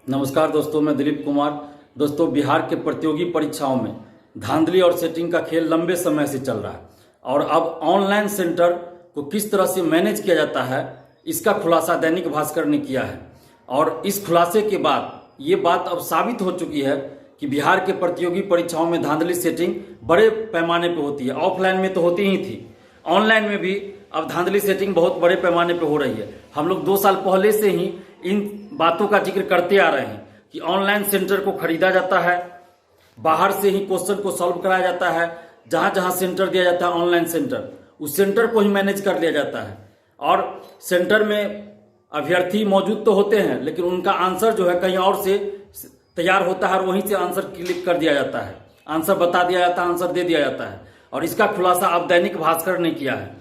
नमस्कार दोस्तों, मैं दिलीप कुमार। दोस्तों, बिहार के प्रतियोगी परीक्षाओं में धांधली और सेटिंग का खेल लंबे समय से चल रहा है और अब ऑनलाइन सेंटर को किस तरह से मैनेज किया जाता है, इसका खुलासा दैनिक भास्कर ने किया है। और इस खुलासे के बाद ये बात अब साबित हो चुकी है कि बिहार के प्रतियोगी परीक्षाओं में धांधली सेटिंग बड़े पैमाने पर होती है। ऑफलाइन में तो होती ही थी, ऑनलाइन में भी अब धांधली सेटिंग बहुत बड़े पैमाने पर हो रही है। हम लोग 2 साल पहले से ही इन बातों का जिक्र करते आ रहे हैं कि ऑनलाइन सेंटर को खरीदा जाता है, बाहर से ही क्वेश्चन को सॉल्व कराया जाता है। जहां जहां सेंटर दिया जाता है ऑनलाइन सेंटर, उस सेंटर को ही मैनेज कर लिया जाता है। और सेंटर में अभ्यर्थी मौजूद तो होते हैं, लेकिन उनका आंसर जो है कहीं और से तैयार होता है और वहीं से आंसर क्लिक कर दिया जाता है, आंसर बता दिया जाता है, आंसर दे दिया जाता है। और इसका खुलासा अब दैनिक भास्कर ने किया है।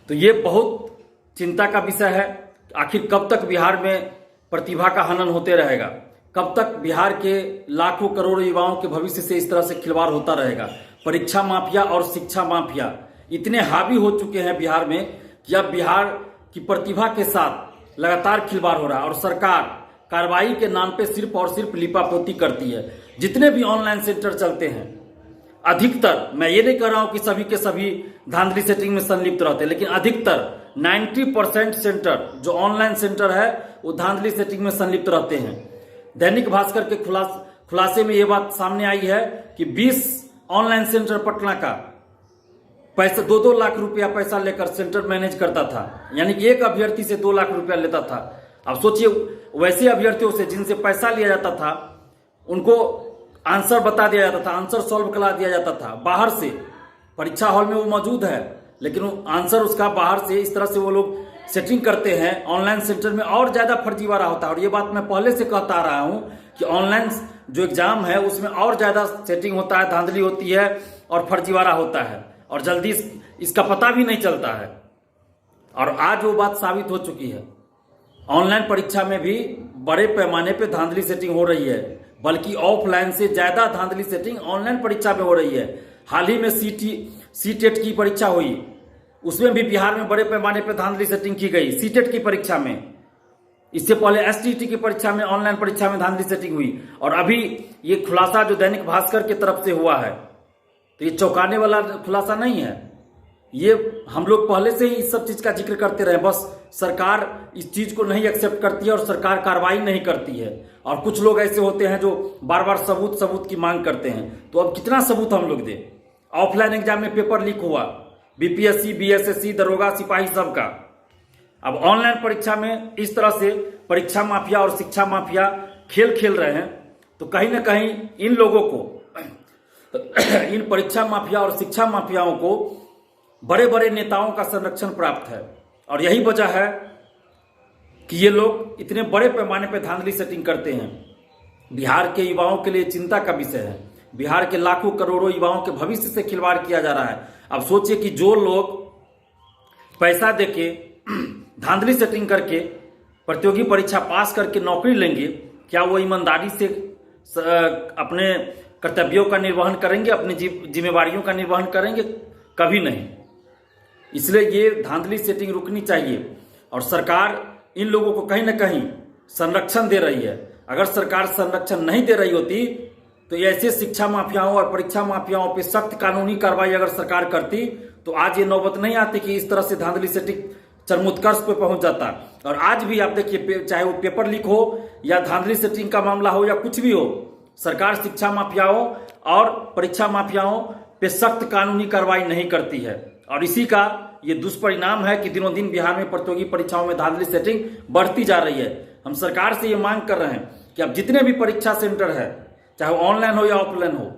तो ये बहुत चिंता का विषय है। आखिर कब तक बिहार में प्रतिभा का हनन होते रहेगा? कब तक बिहार के लाखों करोड़ों युवाओं के भविष्य से इस तरह से खिलवाड़ होता रहेगा? परीक्षा माफिया और शिक्षा माफिया इतने हावी हो चुके हैं बिहार में कि अब बिहार की प्रतिभा के साथ लगातार खिलवाड़ हो रहा है और सरकार कार्रवाई के नाम पे सिर्फ और सिर्फ लिपापोती करती है। जितने भी ऑनलाइन सेंटर चलते हैं, अधिकतर, मैं ये नहीं कह रहा हूं कि सभी के सभी धांधली सेटिंग में संलिप्त रहते हैं, लेकिन अधिकतर 90% सेंटर जो ऑनलाइन सेंटर है वो धांधली सेटिंग में संलिप्त रहते हैं। दैनिक भास्कर के खुलासे में ये बात सामने आई है कि 20 ऑनलाइन सेंटर पटना का पैसा 2-2 लाख रुपया पैसा लेकर सेंटर मैनेज करता था, यानी कि एक अभ्यर्थी से 2 लाख रुपया लेता था। अब सोचिए, वैसे अभ्यर्थियों से जिनसे पैसा लिया जाता था उनको आंसर बता दिया जाता था, आंसर सॉल्व करा दिया जाता था बाहर से। परीक्षा हॉल में वो मौजूद है, लेकिन आंसर उसका बाहर से, इस तरह से वो लोग सेटिंग करते हैं। ऑनलाइन सेंटर में और ज्यादा फर्जीवाड़ा होता है। और ये बात मैं पहले से कहता आ रहा हूं कि ऑनलाइन जो एग्जाम है उसमें और ज्यादा सेटिंग होता है, धांधली होती है और फर्जीवाड़ा होता है और जल्दी इसका पता भी नहीं चलता है। और आज वो बात साबित हो चुकी है। ऑनलाइन परीक्षा में भी बड़े पैमाने पर धांधली सेटिंग हो रही है, बल्कि ऑफलाइन से ज्यादा धांधली सेटिंग ऑनलाइन परीक्षा में हो रही है। हाल ही में सीटेट की परीक्षा हुई, उसमें भी बिहार में बड़े पैमाने पर धांधली सेटिंग की गई। सीटेट की परीक्षा में, इससे पहले एसटीटी की परीक्षा में, ऑनलाइन परीक्षा में धांधली सेटिंग हुई। और अभी ये खुलासा जो दैनिक भास्कर की तरफ से हुआ है, तो ये चौंकाने वाला खुलासा नहीं है। ये हम लोग पहले से ही इस सब चीज का जिक्र करते रहे, बस सरकार इस चीज को नहीं एक्सेप्ट करती है और सरकार कार्रवाई नहीं करती है। और कुछ लोग ऐसे होते हैं जो बार बार सबूत की मांग करते हैं। तो अब कितना सबूत हम लोग दें? ऑफलाइन एग्जाम में पेपर लीक हुआ, बीपीएससी, बीएसएससी, दरोगा, सिपाही सबका। अब ऑनलाइन परीक्षा में इस तरह से परीक्षा माफिया और शिक्षा माफिया खेल रहे हैं, तो कहीं ना कहीं इन लोगों को इन परीक्षा माफिया और शिक्षा माफियाओं को बड़े बड़े नेताओं का संरक्षण प्राप्त है। और यही वजह है कि ये लोग इतने बड़े पैमाने पर धांधली सेटिंग करते हैं। बिहार के युवाओं के लिए चिंता का विषय है। बिहार के लाखों करोड़ों युवाओं के भविष्य से खिलवाड़ किया जा रहा है। अब सोचिए कि जो लोग पैसा देके धांधली सेटिंग करके प्रतियोगी परीक्षा पास करके नौकरी लेंगे, क्या वो ईमानदारी से अपने कर्तव्यों का निर्वहन करेंगे, अपनी जिम्मेवारियों का निर्वहन करेंगे? कभी नहीं। इसलिए ये धांधली सेटिंग रुकनी चाहिए और सरकार इन लोगों को कहीं ना कहीं संरक्षण दे रही है। अगर सरकार संरक्षण नहीं दे रही होती तो ऐसे शिक्षा माफियाओं और परीक्षा माफियाओं पे सख्त कानूनी कार्रवाई अगर सरकार करती तो आज ये नौबत नहीं आती कि इस तरह से धांधली सेटिंग चरमोत्कर्ष पे पहुंच जाता। और आज भी आप देखिए, चाहे वो पेपर लीक हो या धांधली सेटिंग का मामला हो या कुछ भी हो, सरकार शिक्षा माफियाओं और परीक्षा माफियाओं पे सख्त कानूनी कार्रवाई नहीं करती है। और इसी का ये दुष्परिणाम है कि दिनों दिन बिहार में प्रतियोगी परीक्षाओं में धांधली सेटिंग बढ़ती जा रही है। हम सरकार से ये मांग कर रहे हैं कि अब जितने भी परीक्षा सेंटर है, चाहे ऑनलाइन हो या ऑफलाइन हो,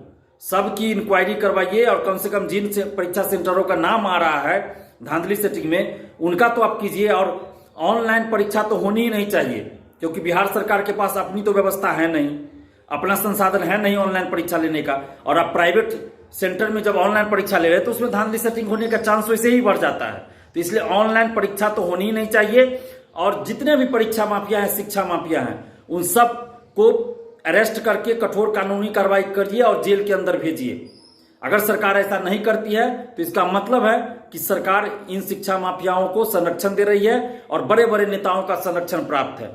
सबकी इंक्वायरी करवाइए और कम से कम जिन से परीक्षा सेंटरों का नाम आ रहा है धांधली सेटिंग में, उनका तो आप कीजिए। और ऑनलाइन परीक्षा तो होनी ही नहीं चाहिए, क्योंकि बिहार सरकार के पास अपनी तो व्यवस्था है नहीं, अपना संसाधन है नहीं ऑनलाइन परीक्षा लेने का। और आप प्राइवेट सेंटर में जब ऑनलाइन परीक्षा ले रहे हैं तो उसमें धांधली सेटिंग होने का चांस वैसे ही बढ़ जाता है। तो इसलिए ऑनलाइन परीक्षा तो होनी ही नहीं चाहिए। और जितने भी परीक्षा माफिया हैं, शिक्षा माफिया हैं, उन सब को अरेस्ट करके कठोर कानूनी कार्रवाई करिए और जेल के अंदर भेजिए। अगर सरकार ऐसा नहीं करती है तो इसका मतलब है कि सरकार इन शिक्षा माफियाओं को संरक्षण दे रही है और बड़े बड़े नेताओं का संरक्षण प्राप्त है।